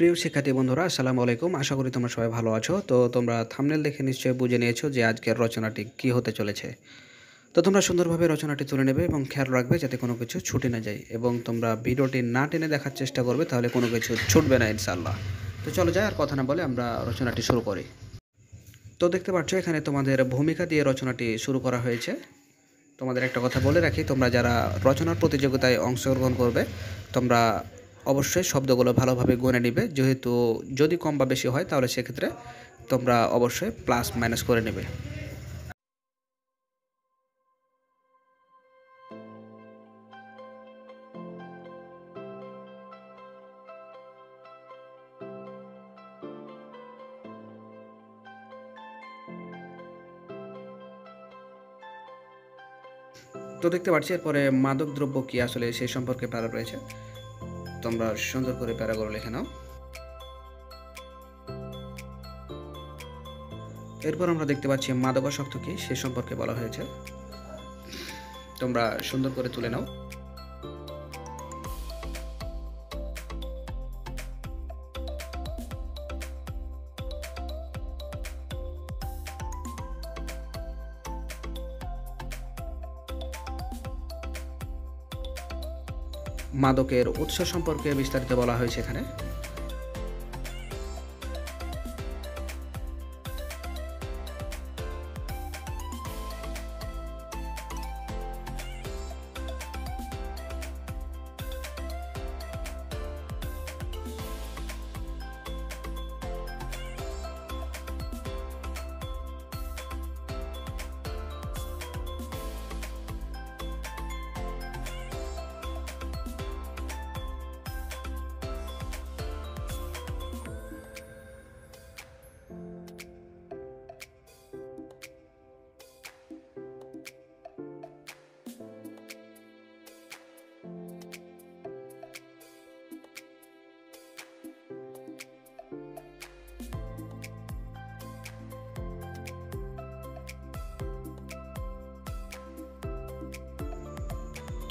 প্রিয় শিক্ষার্থী বন্ধুরা, আসসালামু আলাইকুম। আশা করি তোমরা সবাই ভালো আছো। তো তোমরা থাম্বনেল দেখে নিশ্চয়ই বুঝে নিয়েছো যে আজকের রচনাটি কী হতে চলেছে। তো তোমরা সুন্দরভাবে রচনাটি তুলে নেবে এবং খেয়াল রাখবে যাতে কোনো কিছু ছুটে না যায়, এবং তোমরা ভিডিওটি না টেনে দেখার চেষ্টা করবে, তাহলে কোনো কিছু ছুটবে না ইনশাআল্লাহ। তো চলো যাই, আর কথা না বলে আমরা রচনাটি শুরু করি। তো দেখতে পাচ্ছ এখানে তোমাদের ভূমিকা দিয়ে রচনাটি শুরু করা হয়েছে। তোমাদের একটা কথা বলে রাখি, তোমরা যারা রচনার প্রতিযোগিতায় অংশগ্রহণ করবে তোমরা অবশ্যই শব্দগুলো ভালোভাবে গুনে নিবে, যেহেতু যদি কম বা বেশি হয় তাহলে সেক্ষেত্রে তোমরা অবশ্যই প্লাস মাইনাস করে নেবে। তো দেখতে পাচ্ছি এরপরে মাদক দ্রব্য কি আসলে সেই সম্পর্কে প্যারা রয়েছে। তোমরা সুন্দর করে প্যারাগুলো লিখে নাও। এরপর আমরা দেখতে পাচ্ছি মাদকাসক্ত কি সে সম্পর্কে বলা হয়েছে। তোমরা সুন্দর করে তুলে নাও। মাদকের উৎস সম্পর্কে বিস্তারিত বলা হয়েছে এখানে।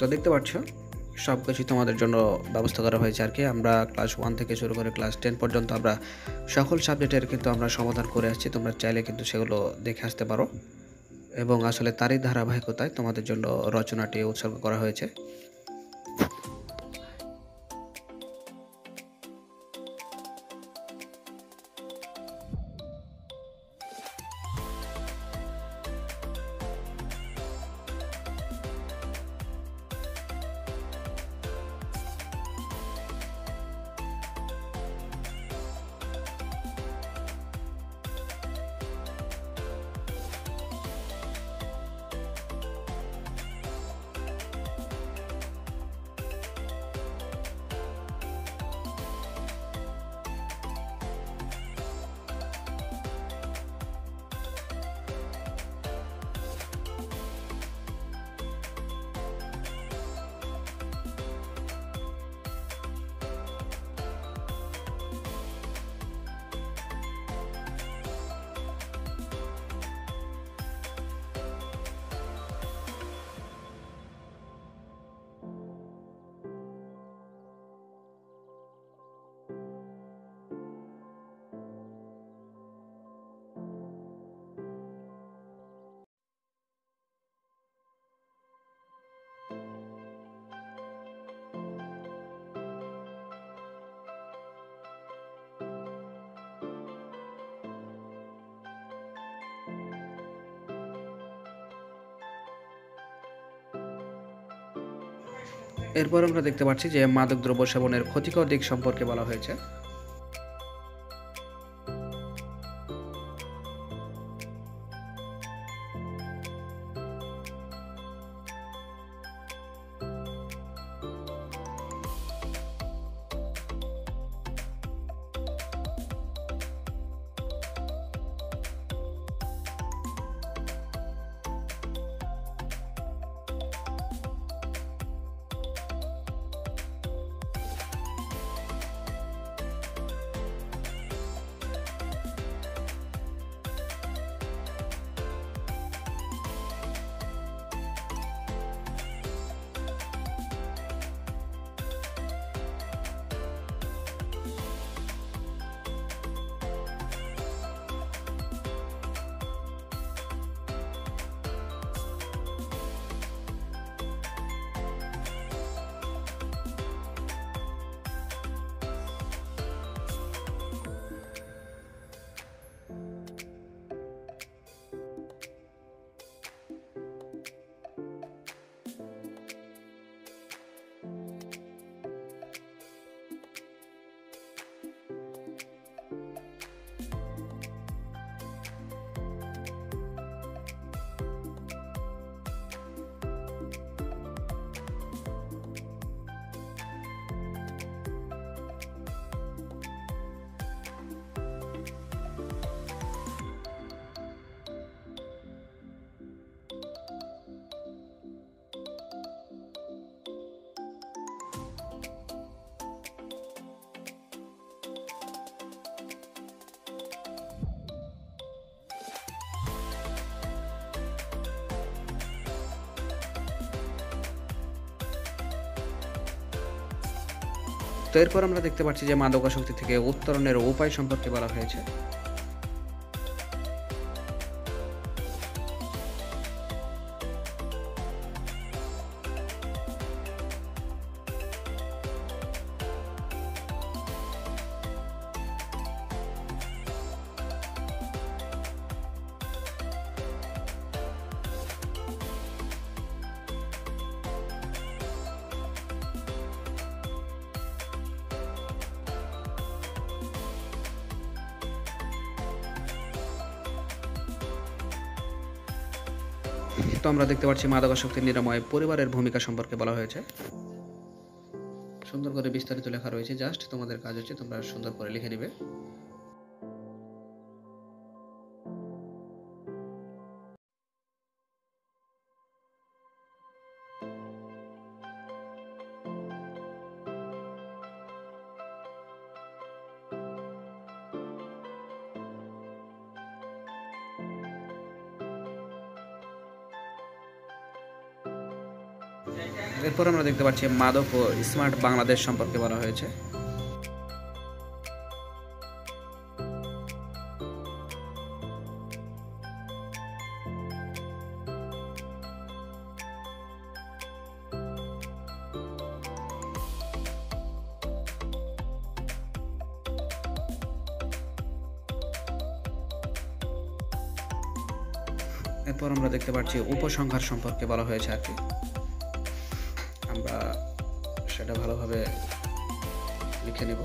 তো দেখতে পাচ্ছ সব কিছুই তোমাদের জন্য ব্যবস্থা করা হয়েছে আর কি। আমরা ক্লাস 1 থেকে শুরু করে ক্লাস 10 পর্যন্ত আমরা সকল সাবজেক্টের কিন্তু আমরা সমাধান করে আসছি। তোমরা চাইলে কিন্তু সেগুলো দেখে আসতে পারো, এবং আসলে তারই ধারাবাহিকতায় তোমাদের জন্য রচনাটি উৎসর্গ করা হয়েছে। এরপর আমরা দেখতে পাচ্ছি যে মাদকদ্রব্য সেবনের ক্ষতিকর দিক সম্পর্কে বলা হয়েছে। তো এরপর আমরা দেখতে পাচ্ছি যে মাদকাসক্তি থেকে উত্তরণের উপায় সম্পর্কে বলা হয়েছে। তো আমরা দেখতে পাচ্ছি মাদকাসক্তি নিরাময়ে পরিবারের ভূমিকা সম্পর্কে বলা হয়েছে। সুন্দর করে বিস্তারিত লেখা রয়েছে, জাস্ট তোমাদের কাজ হচ্ছে তোমরা সুন্দর করে লিখে নিবে। এরপর আমরা দেখতে পাচ্ছি মাদক ও স্মার্ট বাংলাদেশ সম্পর্কে বলা হয়েছে। এরপর আমরা দেখতে পাচ্ছি উপসংহার সম্পর্কে বলা হয়েছে আর কি, আমরা সেটা ভালোভাবে লিখে নেব।